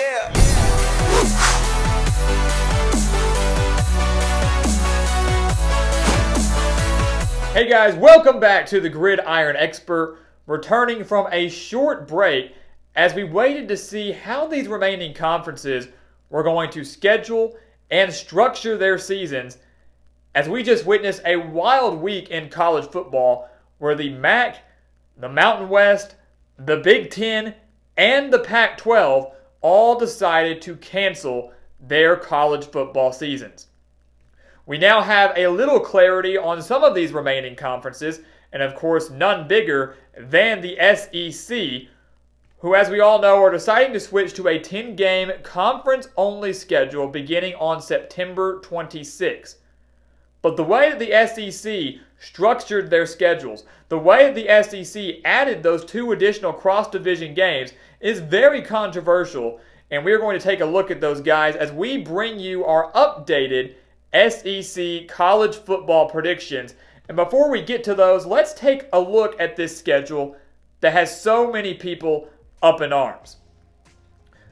Yeah. Hey guys, welcome back to the Gridiron Expert, returning from a short break as we waited to see how these remaining conferences were going to schedule and structure their seasons, as we just witnessed a wild week in college football where the MAC, the Mountain West, the Big Ten, and the Pac-12 all decided to cancel their college football seasons. We now have a little clarity on some of these remaining conferences, and of course none bigger than the SEC, who, as we all know, are deciding to switch to a 10-game conference-only schedule beginning on September 26. But the way that the SEC structured their schedules, the way that the SEC added those 2 additional cross-division games is very controversial, and we're going to take a look at those guys as we bring you our updated SEC college football predictions. And before we get to those, let's take a look at this schedule that has so many people up in arms.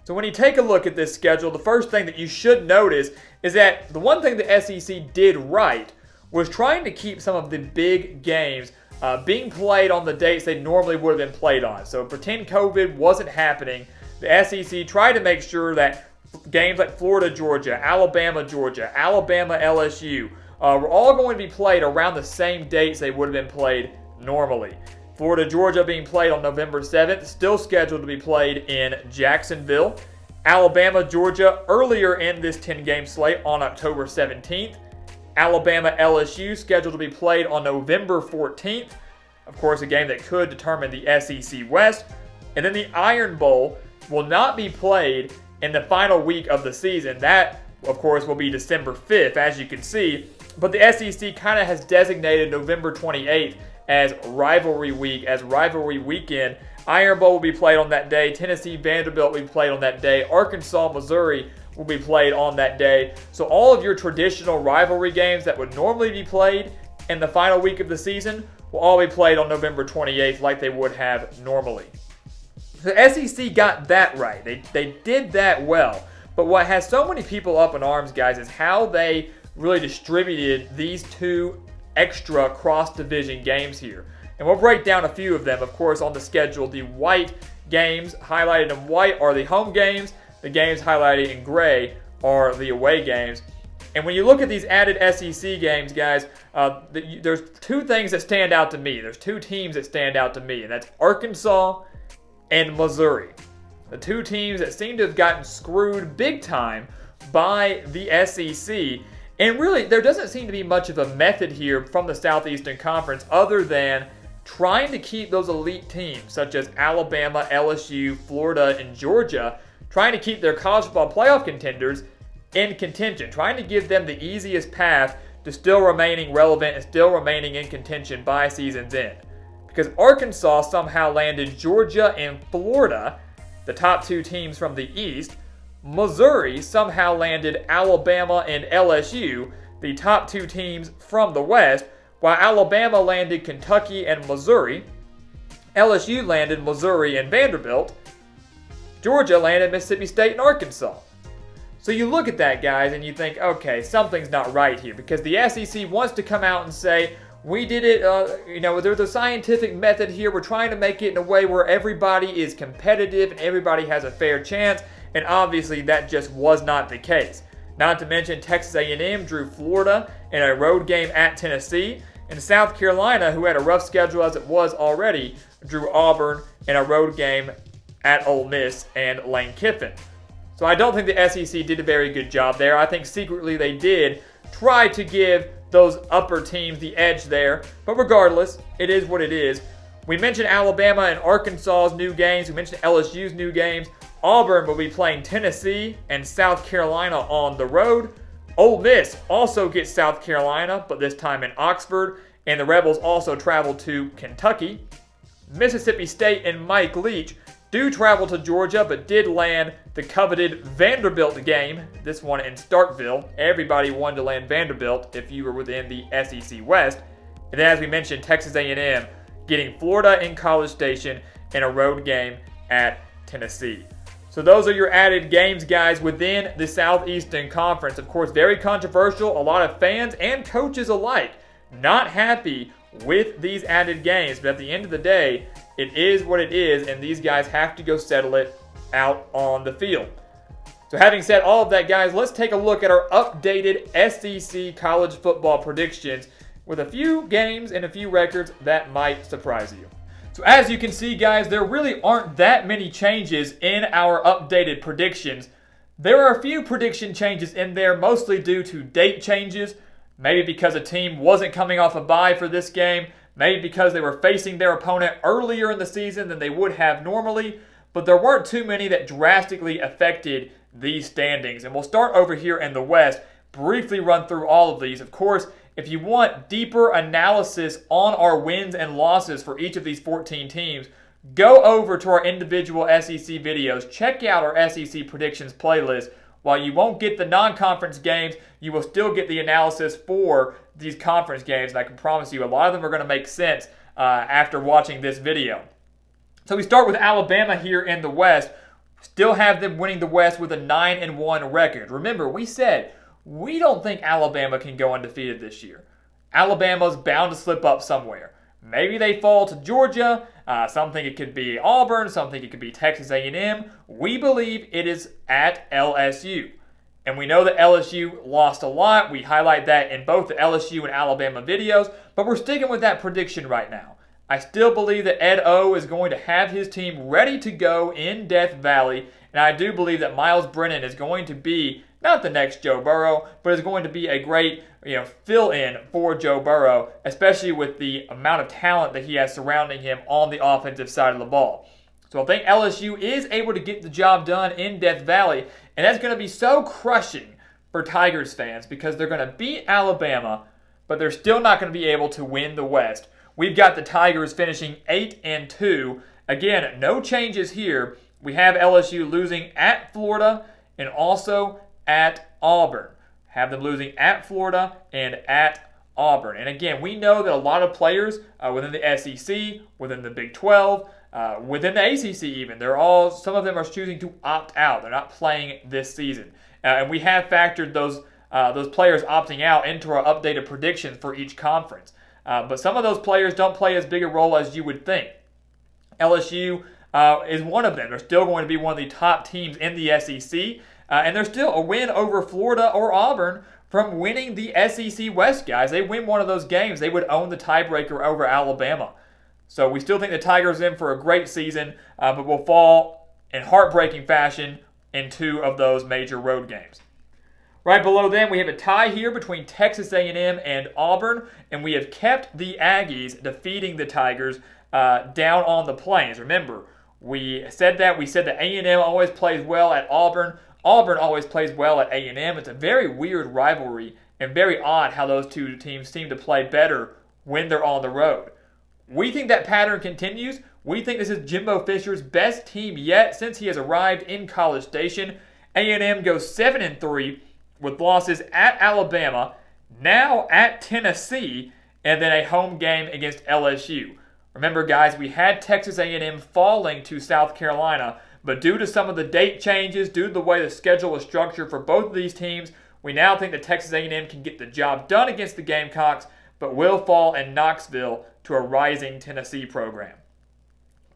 So when you take a look at this schedule, the first thing that you should notice is that the one thing the SEC did right was trying to keep some of the big games being played on the dates they normally would have been played on. So pretend COVID wasn't happening. The SEC tried to make sure that games like Florida, Georgia, Alabama, LSU were all going to be played around the same dates they would have been played normally. Florida, Georgia being played on November 7th, still scheduled to be played in Jacksonville. Alabama, Georgia earlier in this 10-game slate on October 17th. Alabama, LSU scheduled to be played on November 14th. Of course, a game that could determine the SEC West. And then the Iron Bowl will not be played in the final week of the season. That, of course, will be December 5th, as you can see. But the SEC kind of has designated November 28th as rivalry week, as rivalry weekend. Iron Bowl will be played on that day. Tennessee, Vanderbilt will be played on that day. Arkansas, Missouri will be played on that day. So all of your traditional rivalry games that would normally be played in the final week of the season will all be played on November 28th like they would have normally. The SEC got that right. They did that well. But what has so many people up in arms, guys, is how they really distributed these 2 extra cross-division games here. And we'll break down a few of them, of course, on the schedule. The white games highlighted in white are the home games. The games highlighted in gray are the away games. And when you look at these added SEC games, guys, there's 2 things that stand out to me. There's 2 teams that stand out to me, and that's Arkansas and Missouri. The 2 teams that seem to have gotten screwed big time by the SEC. And really, there doesn't seem to be much of a method here from the Southeastern Conference other than trying to keep those elite teams, such as Alabama, LSU, Florida, and Georgia, trying to keep their college football playoff contenders in contention, trying to give them the easiest path to still remaining relevant and still remaining in contention by season's end. Because Arkansas somehow landed Georgia and Florida, the top 2 teams from the East. Missouri somehow landed Alabama and LSU, the top 2 teams from the West, while Alabama landed Kentucky and Missouri. LSU landed Missouri and Vanderbilt. Georgia landed Mississippi State and Arkansas. So you look at that, guys, and you think, okay, something's not right here, because the SEC wants to come out and say, we did it, there's a scientific method here. We're trying to make it in a way where everybody is competitive and everybody has a fair chance. And obviously that just was not the case. Not to mention Texas A&M drew Florida in a road game at Tennessee. And South Carolina, who had a rough schedule as it was already, drew Auburn in a road game at Ole Miss and Lane Kiffin. So I don't think the SEC did a very good job there. I think secretly they did try to give those upper teams the edge there. But regardless, it is what it is. We mentioned Alabama and Arkansas's new games. We mentioned LSU's new games. Auburn will be playing Tennessee and South Carolina on the road. Ole Miss also gets South Carolina, but this time in Oxford. And the Rebels also travel to Kentucky. Mississippi State and Mike Leach do travel to Georgia, but did land the coveted Vanderbilt game, this one in Starkville. Everybody wanted to land Vanderbilt if you were within the SEC West. And then, as we mentioned, Texas A&M getting Florida in College Station in a road game at Tennessee. So those are your added games, guys, within the Southeastern Conference. Of course, very controversial. A lot of fans and coaches alike not happy with these added games. But at the end of the day, it is what it is, and these guys have to go settle it out on the field. So having said all of that, guys, let's take a look at our updated SEC college football predictions with a few games and a few records that might surprise you. So as you can see, guys, there really aren't that many changes in our updated predictions. There are a few prediction changes in there, mostly due to date changes, maybe because a team wasn't coming off a bye for this game, maybe because they were facing their opponent earlier in the season than they would have normally, but there weren't too many that drastically affected these standings. And we'll start over here in the West, briefly run through all of these. Of course, if you want deeper analysis on our wins and losses for each of these 14 teams, go over to our individual SEC videos. Check out our SEC predictions playlist. While you won't get the non-conference games, you will still get the analysis for these conference games. And I can promise you a lot of them are going to make sense after watching this video. So we start with Alabama here in the West. Still have them winning the West with a 9-1 record. Remember, we said we don't think Alabama can go undefeated this year. Alabama's bound to slip up somewhere. Maybe they fall to Georgia. Some think it could be Auburn. Some think it could be Texas A&M. We believe it is at LSU. And we know that LSU lost a lot. We highlight that in both the LSU and Alabama videos. But we're sticking with that prediction right now. I still believe that Ed O is going to have his team ready to go in Death Valley. And I do believe that Miles Brennan is going to be not the next Joe Burrow, but is going to be a great fill-in for Joe Burrow, especially with the amount of talent that he has surrounding him on the offensive side of the ball. So I think LSU is able to get the job done in Death Valley, and that's going to be so crushing for Tigers fans because they're going to beat Alabama, but they're still not going to be able to win the West. We've got the Tigers finishing 8-2. Again, no changes here. We have LSU losing at Florida and also at Auburn. Have them losing at Florida and at Auburn. And again, we know that a lot of players within the SEC, within the Big 12, within the ACC even, some of them are choosing to opt out. They're not playing this season. And we have factored those players opting out into our updated predictions for each conference. But some of those players don't play as big a role as you would think. LSU is one of them. They're still going to be one of the top teams in the SEC. And there's still a win over Florida or Auburn from winning the SEC West, guys. They win one of those games, they would own the tiebreaker over Alabama. So we still think the Tigers are in for a great season, but will fall in heartbreaking fashion in two of those major road games. Right below them, we have a tie here between Texas A&M and Auburn, and we have kept the Aggies defeating the Tigers down on the Plains. Remember, we said that A&M always plays well at Auburn. Auburn always plays well at A&M. It's a very weird rivalry and very odd how those two teams seem to play better when they're on the road. We think that pattern continues. We think this is Jimbo Fisher's best team yet since he has arrived in College Station. A&M goes 7-3 with losses at Alabama, now at Tennessee, and then a home game against LSU. Remember, guys, we had Texas A&M falling to South Carolina, but due to some of the date changes, due to the way the schedule is structured for both of these teams, we now think that Texas A&M can get the job done against the Gamecocks, but will fall in Knoxville to a rising Tennessee program.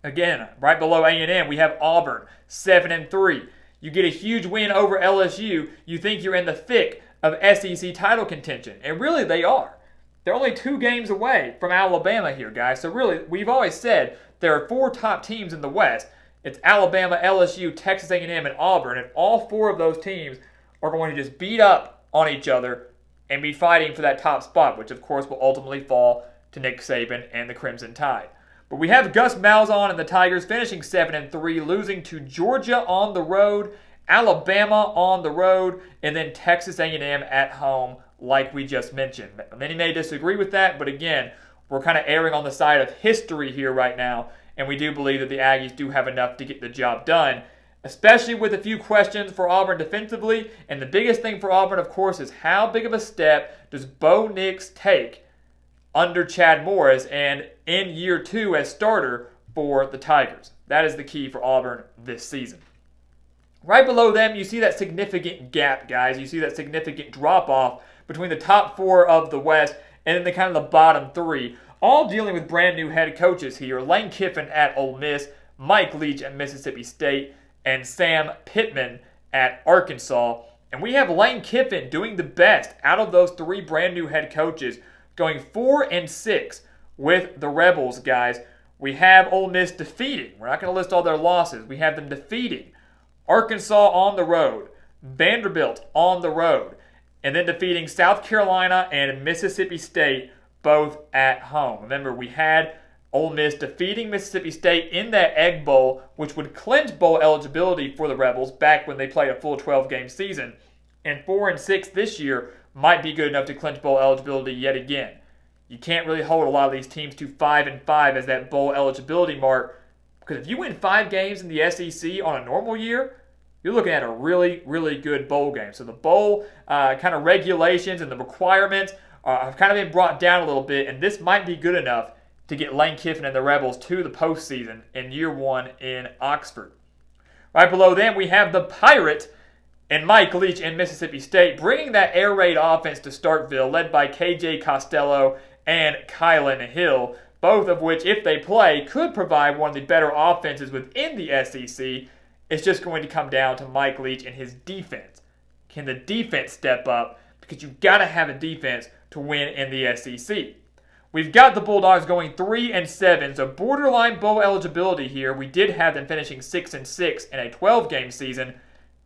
Again, right below A&M, we have Auburn, 7-3. You get a huge win over LSU, you think you're in the thick of SEC title contention. And really, they are. They're only 2 games away from Alabama here, guys. So really, we've always said there are 4 top teams in the West. It's Alabama, LSU, Texas A&M, and Auburn. And all 4 of those teams are going to just beat up on each other and be fighting for that top spot, which, of course, will ultimately fall to Nick Saban and the Crimson Tide. But we have Gus Malzahn and the Tigers finishing 7-3, losing to Georgia on the road, Alabama on the road, and then Texas A&M at home, like we just mentioned. Many may disagree with that, but again, we're kind of erring on the side of history here right now, and we do believe that the Aggies do have enough to get the job done, especially with a few questions for Auburn defensively. And the biggest thing for Auburn, of course, is how big of a step does Bo Nix take under Chad Morris and in year 2 as starter for the Tigers. That is the key for Auburn this season. Right below them, you see that significant gap, guys. You see that significant drop-off between the top 4 of the West and then the kind of the bottom 3, all dealing with brand new head coaches here. Lane Kiffin at Ole Miss, Mike Leach at Mississippi State, and Sam Pittman at Arkansas. And we have Lane Kiffin doing the best out of those 3 brand new head coaches, going 4-6 with the Rebels, guys. We have Ole Miss defeating. We're not going to list all their losses. We have them defeating Arkansas on the road, Vanderbilt on the road, and then defeating South Carolina and Mississippi State both at home. Remember, we had Ole Miss defeating Mississippi State in that Egg Bowl, which would clinch bowl eligibility for the Rebels back when they played a full 12-game season. And 4-6 this year might be good enough to clinch bowl eligibility yet again. You can't really hold a lot of these teams to 5-5 as that bowl eligibility mark, because if you win 5 games in the SEC on a normal year, you're looking at a really, really good bowl game. So the bowl kind of regulations and the requirements have kind of been brought down a little bit, and this might be good enough to get Lane Kiffin and the Rebels to the postseason in year 1 in Oxford. Right below them, we have the Pirates and Mike Leach in Mississippi State, bringing that air raid offense to Starkville, led by KJ Costello and Kylan Hill, both of which, if they play, could provide one of the better offenses within the SEC. It's just going to come down to Mike Leach and his defense. Can the defense step up? Because you've got to have a defense to win in the SEC. We've got the Bulldogs going 3-7, so borderline bowl eligibility here. We did have them finishing 6-6 in a 12-game season.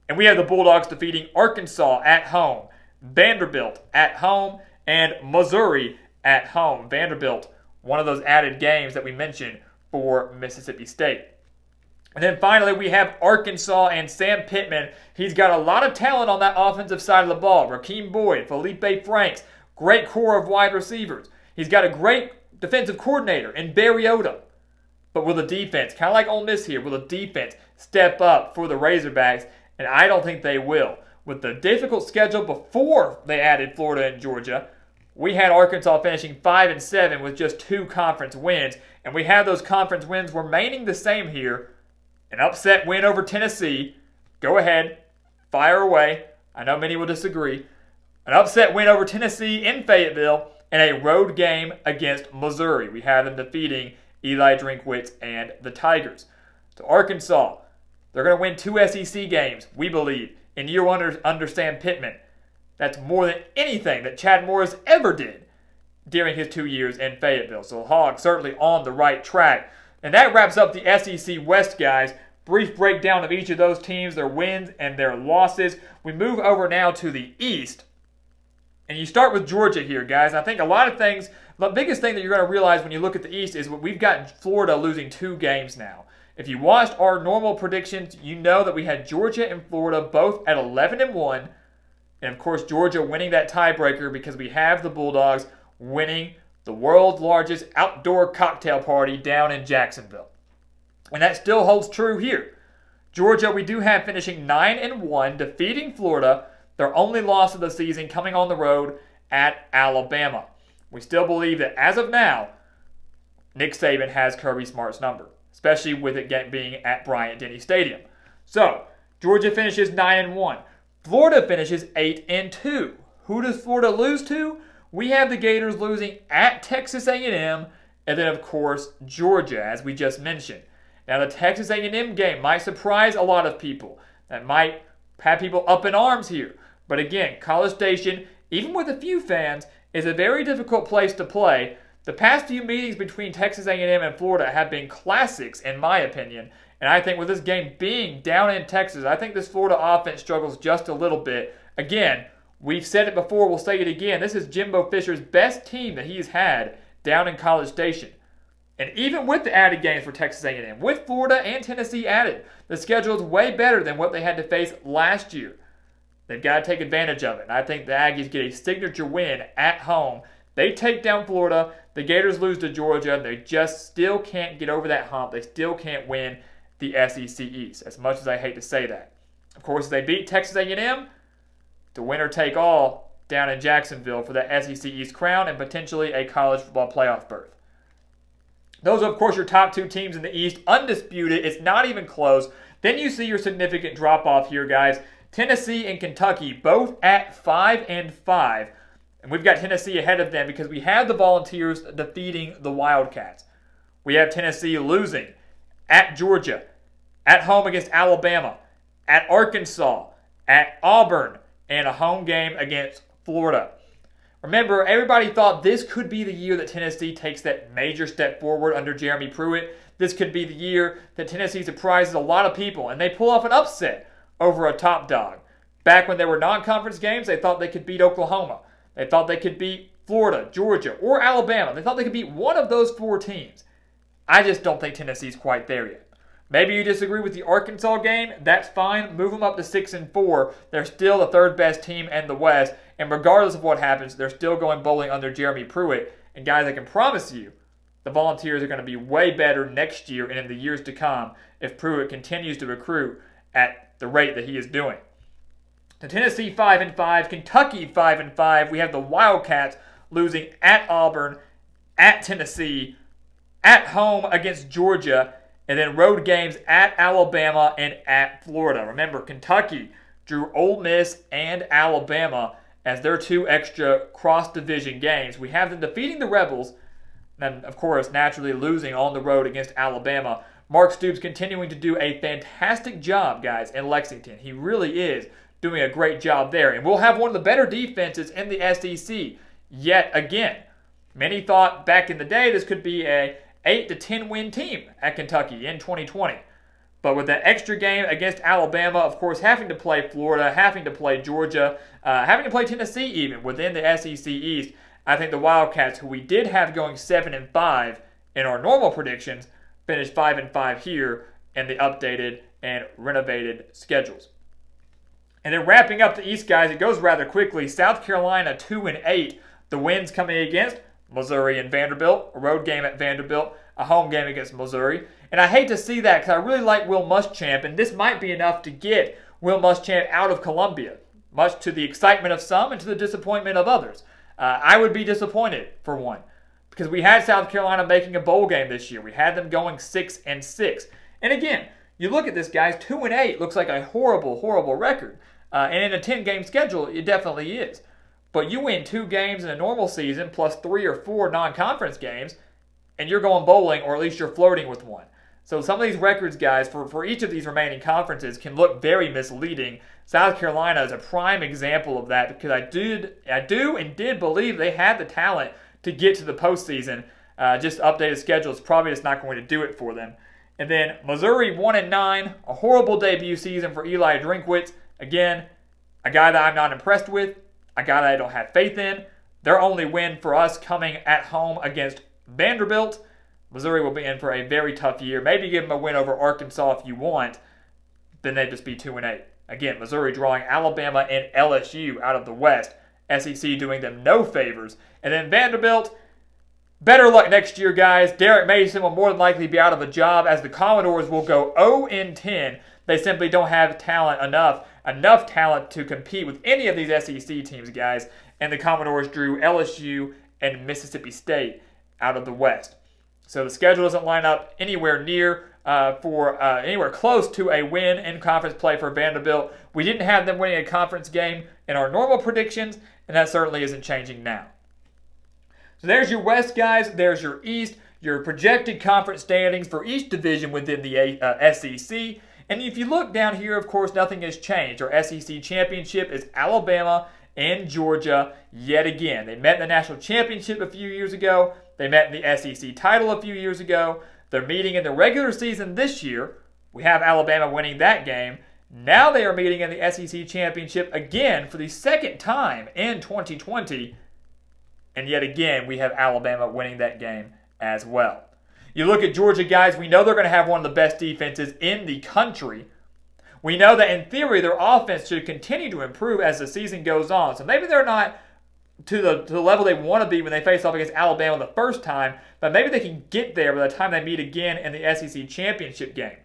And we have the Bulldogs defeating Arkansas at home, Vanderbilt at home, and Missouri at home. Vanderbilt, one of those added games that we mentioned for Mississippi State. And then finally, we have Arkansas and Sam Pittman. He's got a lot of talent on that offensive side of the ball. Rakeem Boyd, Felipe Franks, great core of wide receivers. He's got a great defensive coordinator in Barry Odom. But will the defense, kind of like Ole Miss here, will the defense step up for the Razorbacks? And I don't think they will. With the difficult schedule before they added Florida and Georgia, we had Arkansas finishing 5-7 with just 2 conference wins. And we have those conference wins remaining the same here. An upset win over Tennessee. Go ahead. Fire away. I know many will disagree. An upset win over Tennessee in Fayetteville. And a road game against Missouri. We have them defeating Eli Drinkwitz and the Tigers. So Arkansas, they're going to win 2 SEC games, we believe, in year 1 under Sam Pittman. That's more than anything that Chad Morris ever did during his 2 years in Fayetteville. So Hogs certainly on the right track. And that wraps up the SEC West, guys. Brief breakdown of each of those teams, their wins and their losses. We move over now to the East. And you start with Georgia here, guys. I think a lot of things, the biggest thing that you're going to realize when you look at the East is we've got Florida losing 2 games now. If you watched our normal predictions, you know that we had Georgia and Florida both at 11-1. And, of course, Georgia winning that tiebreaker because we have the Bulldogs winning the world's largest outdoor cocktail party down in Jacksonville. And that still holds true here. Georgia, we do have finishing 9-1, defeating Florida, their only loss of the season coming on the road at Alabama. We still believe that as of now, Nick Saban has Kirby Smart's number, especially with it being at Bryant-Denny Stadium. So, Georgia finishes 9-1. Florida finishes 8-2. Who does Florida lose to? We have the Gators losing at Texas A&M, and then, of course, Georgia, as we just mentioned. Now, the Texas A&M game might surprise a lot of people. That might have people up in arms here. But again, College Station, even with a few fans, is a very difficult place to play. The past few meetings between Texas A&M and Florida have been classics, in my opinion. And I think with this game being down in Texas, I think this Florida offense struggles just a little bit. Again, we've said it before, we'll say it again. This is Jimbo Fisher's best team that he's had down in College Station. And even with the added games for Texas A&M, with Florida and Tennessee added, the schedule is way better than what they had to face last year. They've got to take advantage of it. And I think the Aggies get a signature win at home. They take down Florida. The Gators lose to Georgia. They just still can't get over that hump. They still can't win the SEC East, as much as I hate to say that. Of course, if they beat Texas A&M, the winner take all down in Jacksonville for the SEC East crown and potentially a college football playoff berth. Those are, of course, your top 2 teams in the East. Undisputed. It's not even close. Then you see your significant drop-off here, guys. Tennessee and Kentucky both at 5-5. And we've got Tennessee ahead of them because we have the Volunteers defeating the Wildcats. We have Tennessee losing at Georgia, at home against Alabama, at Arkansas, at Auburn, and a home game against Florida. Remember, everybody thought this could be the year that Tennessee takes that major step forward under Jeremy Pruitt. This could be the year that Tennessee surprises a lot of people and they pull off an upset over a top dog. Back when there were non-conference games, they thought they could beat Oklahoma. They thought they could beat Florida, Georgia, or Alabama. They thought they could beat one of those 4 teams. I just don't think Tennessee's quite there yet. Maybe you disagree with the Arkansas game. That's fine. Move them up to 6-4. They're still the 3rd best team in the West. And regardless of what happens, they're still going bowling under Jeremy Pruitt. And guys, I can promise you, the Volunteers are going to be way better next year and in the years to come if Pruitt continues to recruit at the rate that he is doing. The Tennessee 5-5, Kentucky 5-5. We have the Wildcats losing at Auburn, at Tennessee, at home against Georgia, and then road games at Alabama and at Florida. Remember, Kentucky drew Ole Miss and Alabama as their 2 extra cross-division games. We have them defeating the Rebels, and of course, naturally losing on the road against Alabama. Mark Stoops continuing to do a fantastic job, guys, in Lexington. He really is doing a great job there. And we'll have one of the better defenses in the SEC yet again. Many thought back in the day this could be a 8 to 10 win team at Kentucky in 2020. But with that extra game against Alabama, of course, having to play Florida, having to play Georgia, having to play Tennessee even within the SEC East, I think the Wildcats, who we did have going 7-5 in our normal predictions, finished 5-5 here in the updated and renovated schedules. And then wrapping up the East, guys, it goes rather quickly. South Carolina 2-8. The wins coming against Missouri and Vanderbilt, a road game at Vanderbilt, a home game against Missouri. And I hate to see that because I really like Will Muschamp, and this might be enough to get Will Muschamp out of Columbia, much to the excitement of some and to the disappointment of others. I would be disappointed, for one, because we had South Carolina making a bowl game this year. We had them going 6-6. And again, you look at this, guys, 2-8 looks like a horrible, horrible record. And in a 10-game schedule, it definitely is. But you win 2 games in a normal season plus 3 or 4 non-conference games, and you're going bowling, or at least you're flirting with one. So some of these records, guys, for each of these remaining conferences can look very misleading. South Carolina is a prime example of that because I do and did believe they had the talent to get to the postseason. Just updated schedule is probably just not going to do it for them. And then Missouri 1-9, a horrible debut season for Eli Drinkwitz. Again, a guy that I'm not impressed with, a guy that I don't have faith in. Their only win for us coming at home against Vanderbilt. Missouri will be in for a very tough year. Maybe give them a win over Arkansas if you want. Then they'd just be 2-8. Again, Missouri drawing Alabama and LSU out of the West. SEC doing them no favors. And then Vanderbilt, better luck next year, guys. Derek Mason will more than likely be out of a job as the Commodores will go 0-10. They simply don't have talent enough talent to compete with any of these SEC teams, guys. And the Commodores drew LSU and Mississippi State out of the West. So the schedule doesn't line up anywhere near anywhere close to a win in conference play for Vanderbilt. We didn't have them winning a conference game in our normal predictions, and that certainly isn't changing now. So there's your West, guys. There's your East, your projected conference standings for each division within the SEC. And if you look down here, of course, nothing has changed. Our SEC championship is Alabama and Georgia yet again. They met in the national championship a few years ago. They met in the SEC title a few years ago. They're meeting in the regular season this year. We have Alabama winning that game. Now they are meeting in the SEC championship again for the second time in 2020. And yet again, we have Alabama winning that game as well. You look at Georgia, guys, we know they're going to have one of the best defenses in the country. We know that in theory, their offense should continue to improve as the season goes on. So maybe they're not to the level they want to be when they face off against Alabama the first time, but maybe they can get there by the time they meet again in the SEC championship game.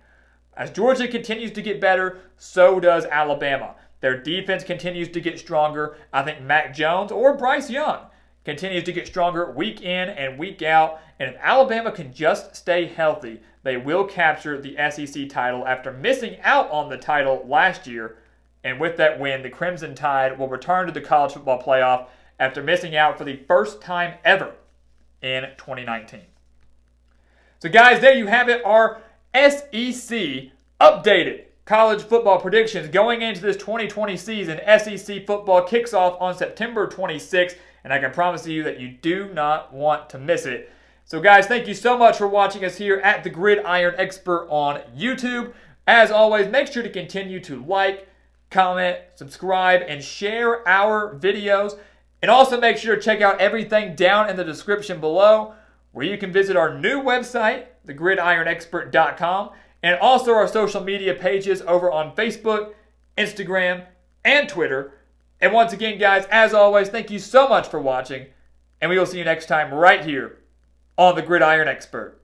As Georgia continues to get better, so does Alabama. Their defense continues to get stronger. I think Mac Jones or Bryce Young continues to get stronger week in and week out. And if Alabama can just stay healthy, they will capture the SEC title after missing out on the title last year. And with that win, the Crimson Tide will return to the college football playoff after missing out for the first time ever in 2019. So guys, there you have it, our SEC updated college football predictions going into this 2020 season. SEC football kicks off on September 26th, and I can promise you that you do not want to miss it. So guys, thank you so much for watching us here at the Gridiron Expert on YouTube. As always, make sure to continue to like, comment, subscribe, and share our videos. And also make sure to check out everything down in the description below, where you can visit our new website, thegridironexpert.com, and also our social media pages over on Facebook, Instagram, and Twitter. And once again, guys, as always, thank you so much for watching, and we will see you next time right here on The Gridiron Expert.